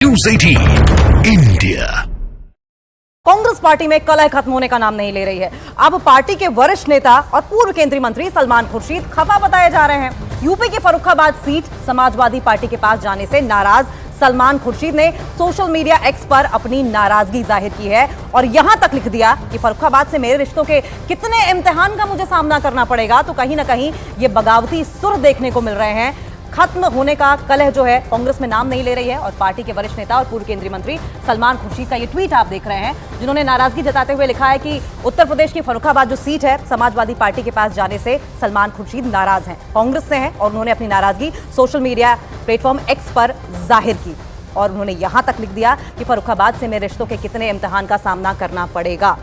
News 18 India. Congress party में कलह खत्म होने का नाम नहीं ले रही है। अब पार्टी के वरिष्ठ नेता और पूर्व केंद्रीय मंत्री सलमान खुर्शीद खफा बताए जा रहे हैं। यूपी के फर्रुखाबाद सीट समाजवादी पार्टी के पास जाने से नाराज सलमान खुर्शीद ने सोशल मीडिया एक्स पर अपनी नाराजगी जाहिर की है और यहां तक लिख दिया कि फर्रुखाबाद से मेरे रिश्तों के कितने इम्तिहान का मुझे सामना करना पड़ेगा। तो कहीं ना कहीं ये बगावती सुर देखने को मिल रहे हैं। खत्म होने का कलह जो है कांग्रेस में नाम नहीं ले रही है और पार्टी के वरिष्ठ नेता और पूर्व केंद्रीय मंत्री सलमान खुर्शीद का ये ट्वीट आप देख रहे हैं, जिन्होंने नाराजगी जताते हुए लिखा है कि उत्तर प्रदेश की फर्रुखाबाद जो सीट है समाजवादी पार्टी के पास जाने से सलमान खुर्शीद नाराज हैं, कांग्रेस से हैं और उन्होंने अपनी नाराजगी सोशल मीडिया प्लेटफॉर्म एक्स पर जाहिर की और उन्होंने यहां तक लिख दिया कि फर्रुखाबाद से मेरे रिश्तों के कितने इम्तिहान का सामना करना पड़ेगा।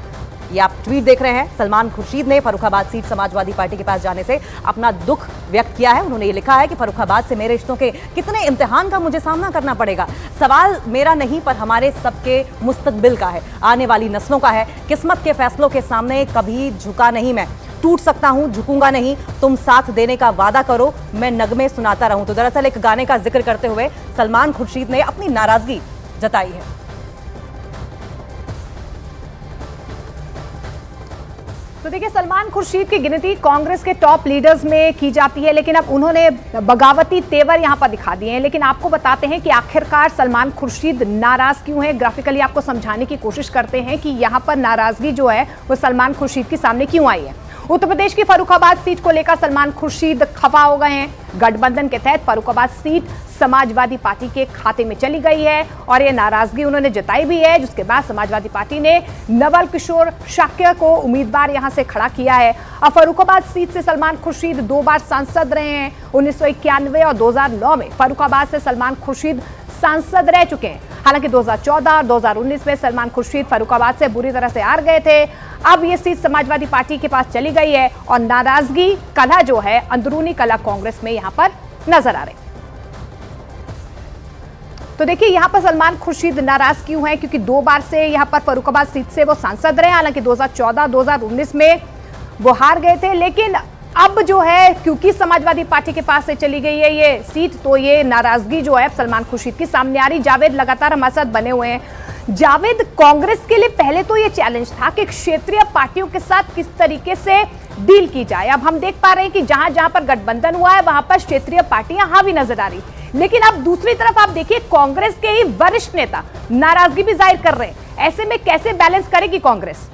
ये आप ट्वीट देख रहे हैं। सलमान खुर्शीद ने फर्रुखाबाद सीट समाजवादी पार्टी के पास जाने से अपना दुख व्यक्त किया है। उन्होंने ये लिखा है कि फर्रुखाबाद से मेरे रिश्तों के कितने इम्तिहान का मुझे सामना करना पड़ेगा। सवाल मेरा नहीं पर हमारे सबके मुस्तकबिल का है, आने वाली नस्लों का है। किस्मत के फैसलों के सामने कभी झुका नहीं मैं, टूट सकता हूं झुकूंगा नहीं, तुम साथ देने का वादा करो, मैं नगमे सुनाता रहूं। तो दरअसल एक गाने का जिक्र करते हुए सलमान खुर्शीद ने अपनी नाराजगी जताई है। तो देखिए, सलमान खुर्शीद की गिनती कांग्रेस के टॉप लीडर्स में की जाती है, लेकिन अब उन्होंने बगावती तेवर यहां पर दिखा दिए हैं। लेकिन आपको बताते हैं कि आखिरकार सलमान खुर्शीद नाराज क्यों है। ग्राफिकली आपको समझाने की कोशिश करते हैं कि यहां पर नाराजगी जो है वो सलमान खुर्शीद के सामने क्यों आई है। उत्तर प्रदेश की फर्रुखाबाद सीट को लेकर सलमान खुर्शीद खफा हो गए हैं। गठबंधन के तहत फर्रुखाबाद सीट समाजवादी पार्टी के खाते में चली गई है और यह नाराजगी उन्होंने जताई भी है, जिसके बाद समाजवादी पार्टी ने नवल किशोर शाक्य को उम्मीदवार यहां से खड़ा किया है। अब फर्रुखाबाद सीट से सलमान खुर्शीद 2 बार सांसद रहे हैं। 1991 और 2009 में फर्रुखाबाद से सलमान खुर्शीद सांसद रह चुके हैं। हालांकि 2014 और 2019 में सलमान खुर्शीद फर्रुखाबाद से बुरी तरह से हार गए थे। अब ये सीट समाजवादी पार्टी के पास चली गई है और नाराजगी कलह जो है, अंदरूनी कलह कांग्रेस में यहां पर नजर आ रही। तो देखिए, यहां पर सलमान खुर्शीद नाराज क्यों है, क्योंकि 2 बार से यहां पर फर्रुखाबाद सीट से वो सांसद रहे। हालांकि 2014 2019 में वो हार गए थे, लेकिन अब जो है क्योंकि समाजवादी पार्टी के पास से चली गई है ये सीट, तो ये नाराजगी जो है सलमान खुर्शीद की सामने आ रही। जावेद लगातार हमारे साथ बने हुए हैं। जावेद, कांग्रेस के लिए पहले तो ये चैलेंज था कि क्षेत्रीय पार्टियों के साथ किस तरीके से डील की जाए। अब हम देख पा रहे हैं कि जहां जहां पर गठबंधन हुआ है वहां पर क्षेत्रीय पार्टियां हावी नजर आ रही, लेकिन अब दूसरी तरफ आप देखिए कांग्रेस के ही वरिष्ठ नेता नाराजगी भी जाहिर कर रहे हैं। ऐसे में कैसे बैलेंस करेगी कांग्रेस?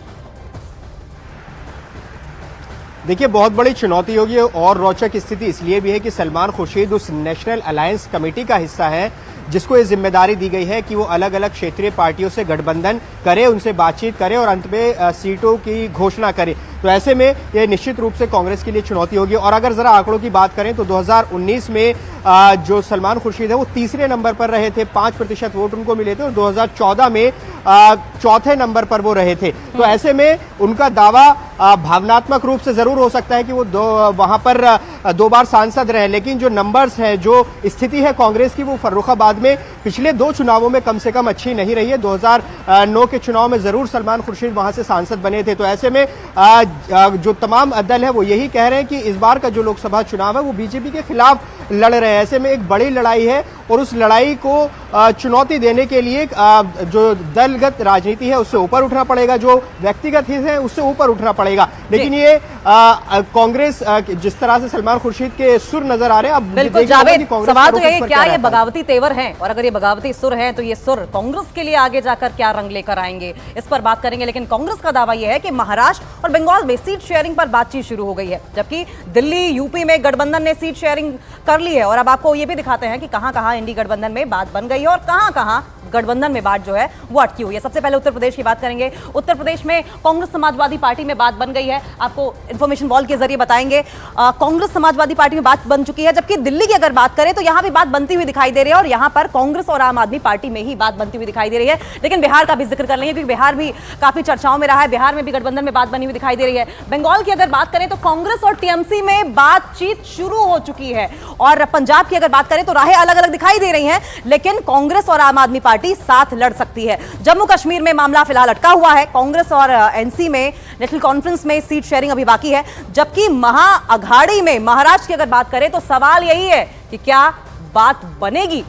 देखिए, बहुत बड़ी चुनौती होगी और रोचक स्थिति इसलिए भी है कि सलमान खुर्शीद उस नेशनल अलायंस कमेटी का हिस्सा है जिसको ये जिम्मेदारी दी गई है कि वो अलग अलग क्षेत्रीय पार्टियों से गठबंधन करे, उनसे बातचीत करे और अंत में सीटों की घोषणा करे। तो ऐसे में ये निश्चित रूप से कांग्रेस के लिए चुनौती होगी। और अगर जरा आंकड़ों की बात करें तो 2019 में जो सलमान खुर्शीद है वो तीसरे नंबर पर रहे थे, 5% वोट उनको मिले थे और 2014 में चौथे नंबर पर वो रहे थे। तो ऐसे में उनका दावा भावनात्मक रूप से जरूर हो सकता है कि वो वहां पर 2 बार सांसद रहे, लेकिन जो नंबर्स है, जो स्थिति है कांग्रेस की, वो फर्रुखाबाद में पिछले 2 चुनावों में कम से कम अच्छी नहीं रही है। 2009 के चुनाव में जरूर सलमान खुर्शीद वहां से सांसद बने थे। तो ऐसे में जो तमाम दल है वो यही कह रहे हैं कि इस बार का जो लोकसभा चुनाव है वो बीजेपी के खिलाफ लड़ रहे हैं। ऐसे में एक बड़ी लड़ाई है और उस लड़ाई को चुनौती देने के लिए जो दलगत राजनीति है उससे ऊपर उठना पड़ेगा, जो व्यक्तिगत हित है उससे ऊपर उठना पड़ेगा। लेकिन ये कांग्रेस जिस तरह से सलमान खुर्शीद के सुर नजर आ रहे हैं, अब बिल्कुल जावेद, सवाल तो यही क्या ये बगावती तेवर हैं, और अगर ये बगावती सुर हैं तो ये सुर कांग्रेस के लिए आगे जाकर क्या रंग लेकर आएंगे, इस पर बात करेंगे। लेकिन कांग्रेस का दावा यह है कि महाराष्ट्र और बंगाल में सीट शेयरिंग पर बातचीत शुरू हो गई है, जबकि दिल्ली यूपी में गठबंधन ने सीट शेयरिंग कर ली है। और अब आपको ये भी दिखाते हैं कि कहां कहां इंडी गठबंधन में बात बन गई है और कहां कहां गठबंधन में बात जो है वो अटकी हुई है। सबसे पहले उत्तर प्रदेश की बात करेंगे। उत्तर प्रदेश में कांग्रेस समाजवादी पार्टी में बात बन गई है, आपको इंफॉर्मेशन वॉल के जरिए बताएंगे। कांग्रेस समाजवादी पार्टी में बात बन चुकी है, जबकि दिल्ली की अगर बात करें तो यहां भी बात बनती हुई दिखाई दे रही है और यहां पर कांग्रेस और आम आदमी पार्टी में ही बात बनती हुई दिखाई दे रही है। लेकिन बिहार का भी जिक्र कर लेंगे क्योंकि बिहार भी काफी चर्चाओं में रहा है। बिहार में भी गठबंधन में बात बनी हुई दिखाई दे रही है। बंगाल की अगर बात करें तो कांग्रेस और टीएमसी में बातचीत शुरू हो चुकी है और पंजाब की अगर बात करें तो राहें अलग अलग दिखाई दे रही हैं, लेकिन कांग्रेस और आम आदमी पार्टी साथ लड़ सकती है। जम्मू कश्मीर में मामला फिलहाल अटका हुआ है। कांग्रेस और एनसी में नेशनल कॉन्फ्रेंस में सीट शेयरिंग अभी बाकी है, जबकि महाअघाड़ी में महाराष्ट्र की अगर बात करें तो सवाल यही है कि क्या बात बनेगी